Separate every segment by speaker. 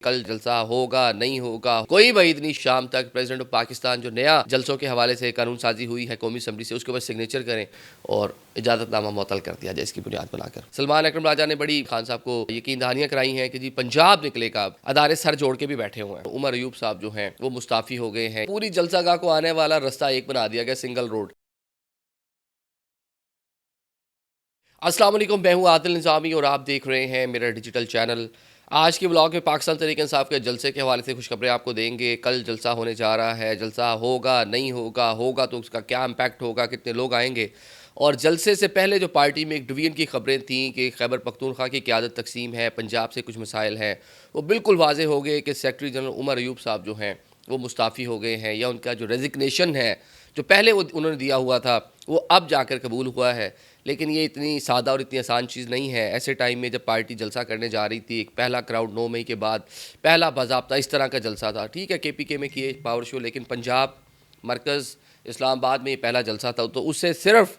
Speaker 1: कल जलसा होगा नहीं होगा कोई वईद नहीं। शाम तक प्रेसिडेंट ऑफ पाकिस्तान जो नया जलसों के हवाले से कानून साजी हुई है कौमी असम्बली से, उसके ऊपर सिग्नेचर करें और इजाज़तनामा मुअत्तल कर दिया जाए इसकी बुनियाद बनाकर। सलमान अकरम राजा ने बड़ी खान साहब को यकीन दहानियां कराई हैं कि जी पंजाब निकलेगा। अदारे सर जोड़ के भी बैठे हुए हैं। उमर अयूब साहब जो हैं वो मुस्ताफ़ी हो गए हैं। पूरी जलसागाह को आने वाला रास्ता एक बना दिया गया, सिंगल रोड। अस्सलाम वालेकुम, मैं हूँ आदिल निज़ामी और आप देख रहे हैं मेरा डिजिटल चैनल। आज के ब्लॉग में पाकिस्तान तहरीक इंसाफ के जलसे के हवाले से खुशखबरें आपको देंगे। कल जलसा होने जा रहा है, जलसा होगा नहीं होगा, होगा तो उसका क्या इम्पैक्ट होगा, कितने लोग आएंगे। और जलसे से पहले जो पार्टी में एक डिवीजन की खबरें थीं कि खैबर पख्तूनख्वा की क़यादत तकसीम है, पंजाब से कुछ मसाइल हैं, वो बिल्कुल वाज़े हो गए कि सेक्रेटरी जनरल उमर अयूब साहब जो हैं वो मुस्ताफ़ी हो गए हैं, या उनका जो रेजिग्नेशन है जो पहले वो उन्होंने दिया हुआ था वो अब जाकर कबूल हुआ है। लेकिन ये इतनी सादा और इतनी आसान चीज़ नहीं है। ऐसे टाइम में जब पार्टी जलसा करने जा रही थी, एक पहला क्राउड 9 मई के बाद पहला बाज़ाब्ता इस तरह का जलसा था। ठीक है, KPK में किए पावर शो, लेकिन पंजाब मरकज़ इस्लामाबाद में ये पहला जलसा था। तो उससे सिर्फ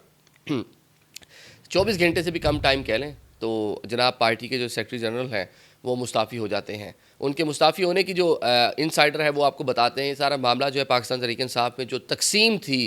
Speaker 1: 24 घंटे से भी कम टाइम कह लें तो जनाब पार्टी के जो सेक्रेटरी जनरल हैं वो मुस्ताफ़ी हो जाते हैं। उनके मुस्ताफ़ी होने की जो इनसाइडर है वो आपको बताते हैं। सारा मामला जो है पाकिस्तान तहरीक इंसाफ में जो तकसीम थी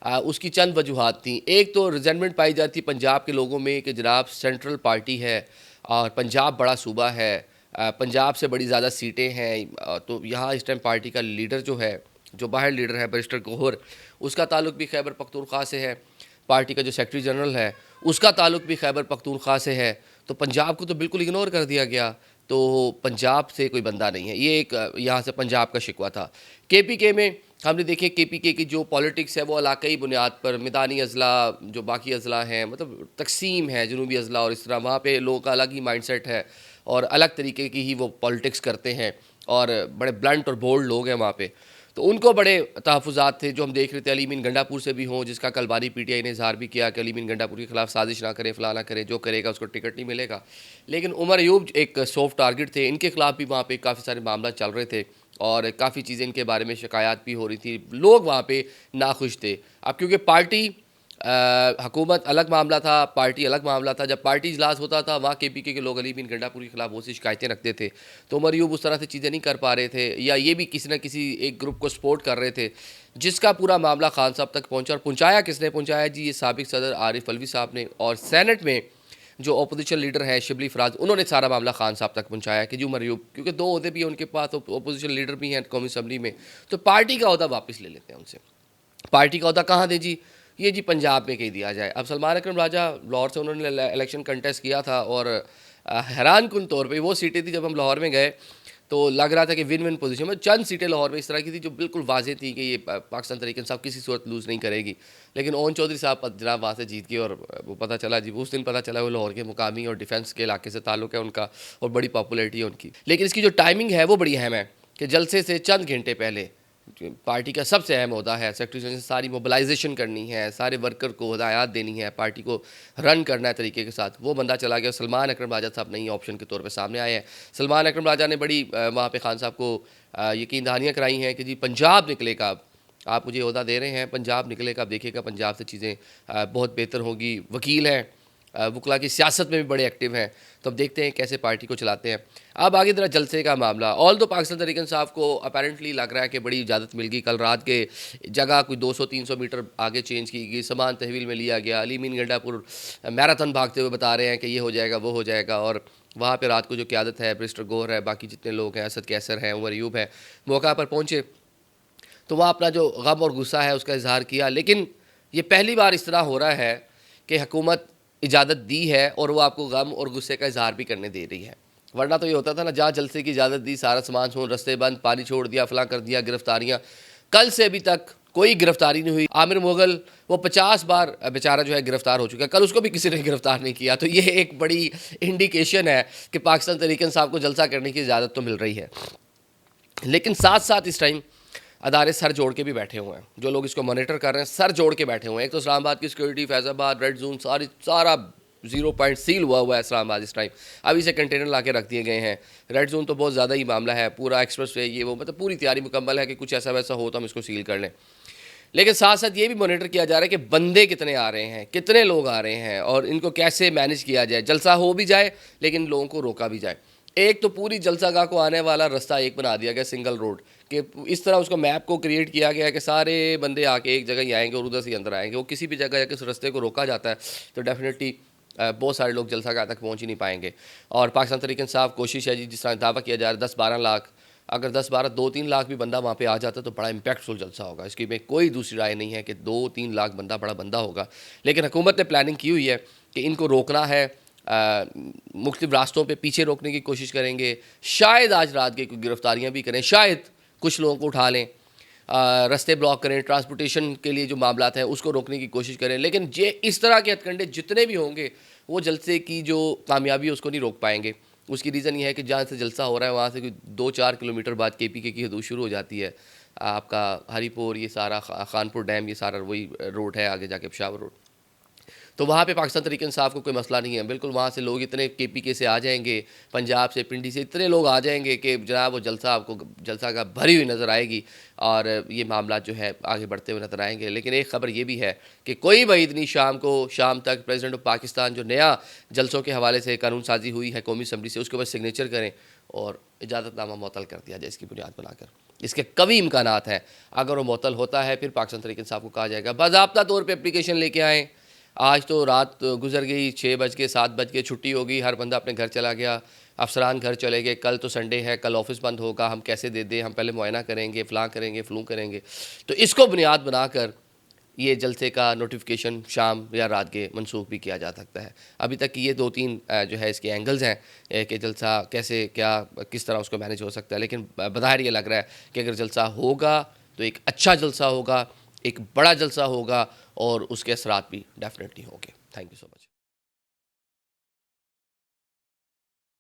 Speaker 1: उसकी चंद वजूहात थी। एक तो रिजेंटमेंट पाई जाती पंजाब के लोगों में कि जनाब सेंट्रल पार्टी है और पंजाब बड़ा सूबा है, पंजाब से बड़ी ज़्यादा सीटें हैं, तो यहाँ इस टाइम पार्टी का लीडर जो है, जो बाहर लीडर है बैरिस्टर गोहर, उसका ताल्लुक भी खैबर पख्तूनख्वा से है। पार्टी का जो सेक्रेटरी जनरल है उसका ताल्लुक भी खैबर पख्तूनख्वा से है। तो पंजाब को तो बिल्कुल इग्नोर कर दिया गया। तो पंजाब से कोई बंदा नहीं है, ये एक यहाँ से पंजाब का शिकवा था। KPK में हमने देखे KPK की जो पॉलिटिक्स है वो इलाक़ाई बुनियाद पर, मैदानी अज़ला जो बाकी अज़ला हैं, मतलब तकसीम है जनूबी अज़ला, और इस तरह वहाँ पे लोगों का अलग ही माइंडसेट है और अलग तरीके की ही वो पॉलिटिक्स करते हैं और बड़े ब्लंट और बोल्ड लोग हैं वहाँ पे। तो उनको बड़े तहफ़्फ़ुज़ात थे जो हम देख रहे थे अली मीन गंडापुर से भी हों, जिसका कल बानी PTI ने इज़हार भी किया कि अली मीन गंडापुर के ख़िलाफ़ साजिश ना करे, फ़लाँ ना करे, जो करेगा उसको टिकट नहीं मिलेगा। लेकिन उमर अयूब एक सॉफ्ट टारगेट थे, इनके ख़िलाफ़ भी वहाँ पे काफ़ी सारे मामला चल रहे थे और काफ़ी चीज़ें इनके बारे में शिकायत भी हो रही थी। लोग वहाँ पे नाखुश थे। अब क्योंकि पार्टी हुकूमत अलग मामला था, पार्टी अलग मामला था। जब पार्टी इजलास होता था वहाँ KPK के लोग अली बिन गंडापुर के खिलाफ बहुत सी शिकायतें रखते थे, तो उमर अयूब उस तरह से चीज़ें नहीं कर पा रहे थे, या ये भी किसी न किसी एक ग्रुप को सपोर्ट कर रहे थे, जिसका पूरा मामला खान साहब तक पहुँचा। और पहुँचाया किसने पहुँचाया जी, ये साबिक सदर आरिफ अलवी साहब ने, और सेनेट में जो अपोजिशन लीडर है शिबली फराज, उन्होंने सारा मामला खान साहब तक पहुँचाया कि जी उमर अयूब, क्योंकि 2 ओहदे भी हैं उनके पास, अपोजिशन लीडर भी हैं कौमी असम्बली में, तो पार्टी का ओहदा वापस ले लेते हैं उनसे। पार्टी का ओहदा कहाँ दें जी, ये जी पंजाब में कहीं दिया जाए। अब सलमान अकरम राजा लाहौर से उन्होंने इलेक्शन कंटेस्ट किया था और हैरान कुन तौर पे वो सीटें थी, जब हम लाहौर में गए तो लग रहा था कि विन विन पोजीशन में। चंद सीटें लाहौर में इस तरह की थी जो बिल्कुल वाज़ेह थी कि ये पाकिस्तान तहरीक इंसाफ किसी सूरत लूज़ नहीं करेगी। लेकिन ओन चौधरी साहब जनाब वहाँ से जीत गए और वो पता चला जी, उस दिन पता चला वो लाहौर के मुकामी और डिफेंस के इलाके से ताल्लुक़ है उनका और बड़ी पॉपुलरिटी है उनकी। लेकिन इसकी जो टाइमिंग है वो बड़ी अहम है कि जलसे से चंद घंटे पहले पार्टी का सबसे अहम होता है सेक्रेटरी जनरल से सारी मोबिलाइजेशन करनी है, सारे वर्कर को हदायत देनी है, पार्टी को रन करना है तरीके के साथ। वो बंदा चला गया। सलमान अकरम राजा साहब नई ऑप्शन के तौर पे सामने आए हैं। सलमान अकरम राजा ने बड़ी वहाँ पे खान साहब को यकीन दहानियाँ कराई हैं कि जी पंजाब निकलेगा, आप मुझे ओहदा दे रहे हैं, पंजाब निकलेगा, आप देखिएगा पंजाब से चीज़ें बहुत बेहतर होंगी। वकील हैं, वकला की सियासत में भी बड़े एक्टिव हैं, तो अब देखते हैं कैसे पार्टी को चलाते हैं। अब आगे जरा जलसे का मामला, ऑल तो पाकिस्तान तहरीक इंसाफ को अपेरेंटली लग रहा है कि बड़ी इजाज़त मिल गई। कल रात के जगह कोई 200-300 मीटर आगे चेंज की गई, सामान तहवील में लिया गया। अली मीन गंडापुर मैराथन भागते हुए बता रहे हैं कि ये हो जाएगा वो हो जाएगा, और वहाँ पर रात को जो क़यादत है, बैरिस्टर गोहर है, बाकी जितने लोग हैं, असद कैसर हैं, उमर अयूब है, मौका पर पहुँचे तो वहाँ अपना जो गम और गुस्सा है उसका इजहार किया। लेकिन ये पहली बार इस तरह हो रहा है कि हुकूमत इजाज़त दी है और वो आपको गम और गुस्से का इजहार भी करने दे रही है। वरना तो ये होता था ना, जहाँ जलसे की इजाज़त दी सारा सामान छोड़, रस्ते बंद, पानी छोड़ दिया, फलां कर दिया, गिरफ्तारियाँ। कल से अभी तक कोई गिरफ्तारी नहीं हुई। आमिर मुगल वो 50 बार बेचारा जो है गिरफ्तार हो चुका है, कल उसको भी किसी ने गिरफ्तार नहीं किया। तो ये एक बड़ी इंडिकेशन है कि पाकिस्तान तहरीक इंसाफ को जलसा करने की इजाज़त तो मिल रही है। लेकिन साथ साथ इस टाइम अदारे सर जोड़ के भी बैठे हुए हैं, जो लोग इसको मॉनिटर कर रहे हैं सर जोड़ के बैठे हुए हैं। एक तो इस्लामाबाद की सिक्योरिटी, फैज़ाबाद, रेड जोन, सारा 0 पॉइंट सील हुआ है इस्लामाबाद इस टाइम। अभी से कंटेनर ला के रख दिए गए हैं। रेड जोन तो बहुत ज़्यादा ही मामला है, पूरा एक्सप्रेस वे ये वो, मतलब पूरी तैयारी मुकम्मल है कि कुछ ऐसा वैसा हो तो हम इसको सील कर लें। लेकिन साथ साथ ये भी मॉनिटर किया जा रहा है कि बंदे कितने आ रहे हैं, कितने लोग आ रहे हैं और इनको कैसे मैनेज किया जाए, जलसा हो भी जाए लेकिन लोगों को रोका भी जाए। एक तो पूरी जलसागाह को आने वाला रास्ता एक बना दिया गया, सिंगल रोड, कि इस तरह उसको मैप को क्रिएट किया गया है कि सारे बंदे आके एक जगह ही आएंगे और उधर से ही अंदर आएंगे। वो किसी भी जगह जाके उस रास्ते को रोका जाता है तो डेफिनेटली बहुत सारे लोग जलसागाह तक पहुंच ही नहीं पाएंगे। और पाकिस्तान तहरीक इंसाफ कोशिश है जी, जिस तरह दावा किया जा रहा है 10-12 लाख, अगर 10-12 2-3 लाख भी बंदा वहाँ पे आ जाता तो बड़ा इम्पैक्टफुल जलसा होगा। इसकी में कोई दूसरी राय नहीं है कि 2-3 लाख बंदा बड़ा बंदा होगा। लेकिन हुकूमत ने प्लानिंग की हुई है कि इनको रोकना है, मुख्तलिफ रास्तों पे पीछे रोकने की कोशिश करेंगे। शायद आज रात की कुछ गिरफ्तारियाँ भी करें, शायद कुछ लोगों को उठा लें, रास्ते ब्लॉक करें, ट्रांसपोर्टेशन के लिए जो मामलात हैं उसको रोकने की कोशिश करें। लेकिन ये इस तरह के हथकंडे जितने भी होंगे वो जलसे की जो कामयाबी है उसको नहीं रोक पाएंगे। उसकी रीज़न ये है कि जहाँ से जलसा हो रहा है वहाँ से कोई 2-4 किलोमीटर बाद KPK की हदूद शुरू हो जाती है। आपका हरीपुर, ये सारा खानपुर डैम, ये सारा वही रोड है, आगे जाके पेशावर रोड। तो वहाँ पे पाकिस्तान तहरीक इंसाफ को कोई मसला नहीं है, बिल्कुल वहाँ से लोग इतने KPK से आ जाएंगे, पंजाब से, पिंडी से इतने लोग आ जाएंगे कि जनाब वो जलसा आपको जलसा का भरी हुई नज़र आएगी और ये मामला जो है आगे बढ़ते हुए नज़र आएंगे। लेकिन एक ख़बर ये भी है कि कोई वईद नहीं, शाम तक प्रेसिडेंट ऑफ पाकिस्तान जो नया जलसों के हवाले से कानून साजी हुई है कौमी असम्बली से, उसके ऊपर सिग्नेचर करें और इजाज़तनामा मुअत्तल कर दिया जाए इसकी बुनियाद बनाकर। इसके कभी इम्कानात हैं, अगर वो मुअत्तल होता है फिर पाकिस्तान तहरीक इंसाफ को कहा जाएगा बाज़ाब्ता तौर पर एप्लीकेशन लेके आएँ। आज तो रात गुजर गई, 6 बज के 7 बज के छुट्टी हो गई, हर बंदा अपने घर चला गया, अफसरान घर चले गए, कल तो संडे है, कल ऑफिस बंद होगा, हम कैसे दे दें, हम पहले मुआयना करेंगे, फ़लाँ करेंगे, फ़लूँ करेंगे। तो इसको बुनियाद बनाकर ये जलसे का नोटिफिकेशन शाम या रात के मनसूख भी किया जा सकता है। अभी तक ये 2-3 जो है इसके एंगल्स हैं कि जलसा कैसे क्या किस तरह उसको मैनेज हो सकता है। लेकिन बज़ाहिर ये लग रहा है कि अगर जलसा होगा तो एक अच्छा जलसा होगा, एक बड़ा जलसा होगा और उसके असरात भी डेफिनेटली होंगे। Thank you so much.